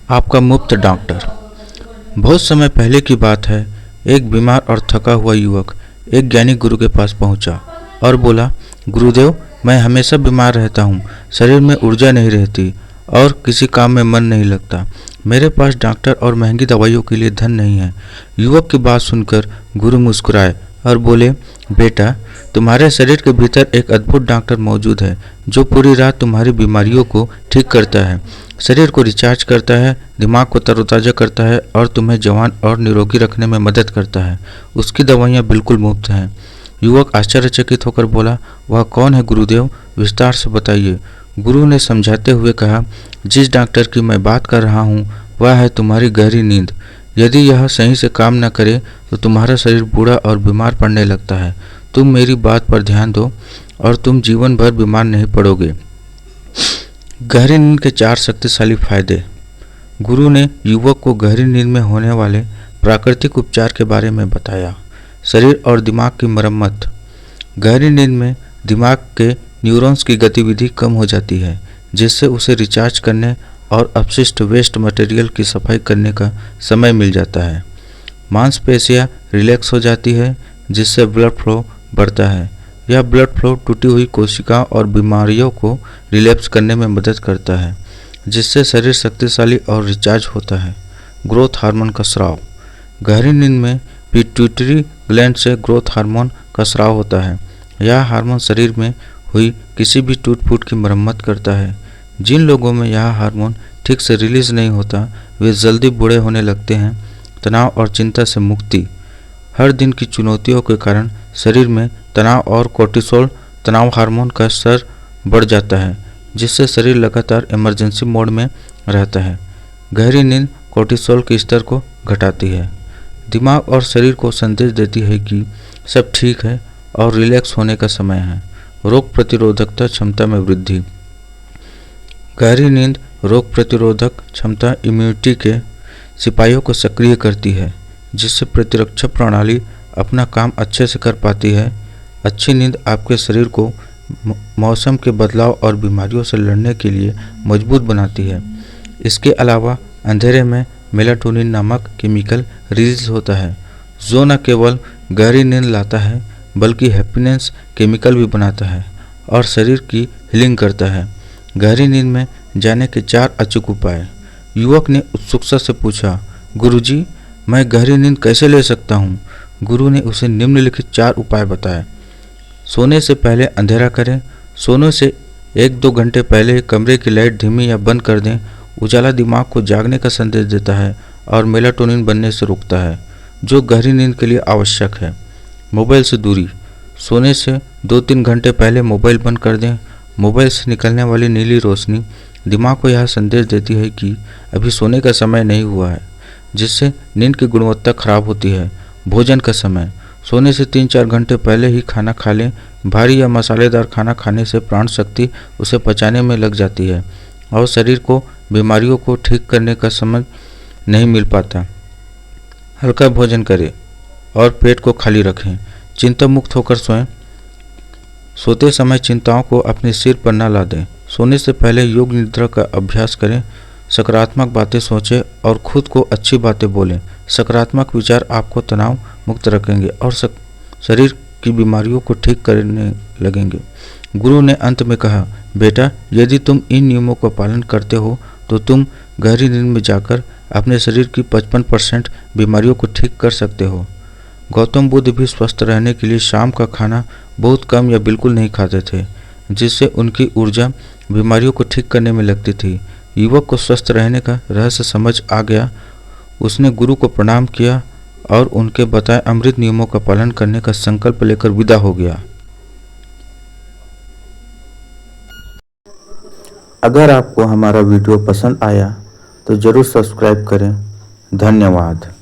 आपका मुफ्त डॉक्टर। बहुत समय पहले की बात है। एक बीमार और थका हुआ युवक एक ज्ञानी गुरु के पास पहुंचा और बोला, गुरुदेव, मैं हमेशा बीमार रहता हूं, शरीर में ऊर्जा नहीं रहती और किसी काम में मन नहीं लगता। मेरे पास डॉक्टर और महंगी दवाइयों के लिए धन नहीं है। युवक की बात सुनकर गुरु मुस्कुराए और बोले, बेटा, तुम्हारे शरीर के भीतर एक अद्भुत डॉक्टर मौजूद है जो पूरी रात तुम्हारी बीमारियों को ठीक करता है, शरीर को रिचार्ज करता है, दिमाग को तरोताज़ा करता है और तुम्हें जवान और निरोगी रखने में मदद करता है। उसकी दवाइयाँ बिल्कुल मुफ्त हैं। युवक आश्चर्यचकित होकर बोला, वह कौन है गुरुदेव, विस्तार से बताइए। गुरु ने समझाते हुए कहा, जिस डॉक्टर की मैं बात कर रहा हूँ वह है तुम्हारी गहरी नींद। यदि यह सही से काम न करे तो तुम्हारा शरीर बूढ़ा और बीमार पड़ने लगता है। तुम मेरी बात पर ध्यान दो और तुम जीवन भर बीमार नहीं पड़ोगे। गहरी नींद के 4 शक्तिशाली फायदे। गुरु ने युवक को गहरी नींद में होने वाले प्राकृतिक उपचार के बारे में बताया। शरीर और दिमाग की मरम्मत। गहरी नींद में दिमाग के न्यूरॉन्स की गतिविधि कम हो जाती है, जिससे उसे रिचार्ज करने और अपशिष्ट वेस्ट मटेरियल की सफाई करने का समय मिल जाता है। मांसपेशियां रिलैक्स हो जाती है, जिससे ब्लड फ्लो बढ़ता है। यह ब्लड फ्लो टूटी हुई कोशिकाओं और बीमारियों को रिलैप्स करने में मदद करता है, जिससे शरीर शक्तिशाली और रिचार्ज होता है। ग्रोथ हार्मोन का स्राव। गहरी नींद में पिट्यूटरी ग्लैंड से ग्रोथ हार्मोन का स्राव होता है। यह हार्मोन शरीर में हुई किसी भी टूट फूट की मरम्मत करता है। जिन लोगों में यह हार्मोन ठीक से रिलीज नहीं होता वे जल्दी बूढ़े होने लगते हैं। तनाव और चिंता से मुक्ति। हर दिन की चुनौतियों के कारण शरीर में तनाव और कोर्टिसोल तनाव हार्मोन का स्तर बढ़ जाता है, जिससे शरीर लगातार इमरजेंसी मोड में रहता है। गहरी नींद कोर्टिसोल के स्तर को घटाती है। दिमाग और शरीर को संदेश देती है कि सब ठीक है और रिलैक्स होने का समय है। रोग प्रतिरोधकता क्षमता में वृद्धि। गहरी नींद रोग प्रतिरोधक क्षमता इम्यूनिटी के सिपाहियों को सक्रिय करती है, जिससे प्रतिरक्षा प्रणाली अपना काम अच्छे से कर पाती है। अच्छी नींद आपके शरीर को मौसम के बदलाव और बीमारियों से लड़ने के लिए मजबूत बनाती है। इसके अलावा अंधेरे में मेलाटोनिन नामक केमिकल रिलीज होता है, जो न केवल गहरी नींद लाता है बल्कि हैप्पीनेस केमिकल भी बनाता है और शरीर की हीलिंग करता है। गहरी नींद में जाने के 4 अचूक उपाय। युवक ने उत्सुकता से पूछा, गुरुजी, मैं गहरी नींद कैसे ले सकता हूँ? गुरु ने उसे निम्नलिखित 4 उपाय बताए। सोने से पहले अंधेरा करें। सोने से 1-2 घंटे पहले कमरे की लाइट धीमी या बंद कर दें। उजाला दिमाग को जागने का संदेश देता है और मेलाटोनिन बनने से रोकता है, जो गहरी नींद के लिए आवश्यक है। मोबाइल से दूरी। सोने से 2-3 घंटे पहले मोबाइल बंद कर दें। मोबाइल से निकलने वाली नीली रोशनी दिमाग को यह संदेश देती है कि अभी सोने का समय नहीं हुआ है, जिससे नींद की गुणवत्ता खराब होती है। भोजन का समय। सोने से 3-4 घंटे पहले ही खाना खा लें। भारी या मसालेदार खाना खाने से प्राण शक्ति उसे पचाने में लग जाती है और शरीर को बीमारियों को ठीक करने का समय नहीं मिल पाता। हल्का भोजन करें और पेट को खाली रखें। चिंता मुक्त होकर सोएं। सोते समय चिंताओं को अपने सिर पर न ला दें। सोने से पहले योग निद्रा का अभ्यास करें। सकारात्मक बातें सोचें और खुद को अच्छी बातें बोलें। सकारात्मक विचार आपको तनाव मुक्त रखेंगे और शरीर की बीमारियों को ठीक करने लगेंगे। गुरु ने अंत में कहा, बेटा, यदि तुम इन नियमों का पालन करते हो तो तुम गहरी नींद में जाकर अपने शरीर की 55% बीमारियों को ठीक कर सकते हो। गौतम बुद्ध भी स्वस्थ रहने के लिए शाम का खाना बहुत कम या बिल्कुल नहीं खाते थे, जिससे उनकी ऊर्जा बीमारियों को ठीक करने में लगती थी। युवक को स्वस्थ रहने का रहस्य समझ आ गया। उसने गुरु को प्रणाम किया और उनके बताए अमृत नियमों का पालन करने का संकल्प लेकर विदा हो गया। अगर आपको हमारा वीडियो पसंद आया तो ज़रूर सब्सक्राइब करें। धन्यवाद।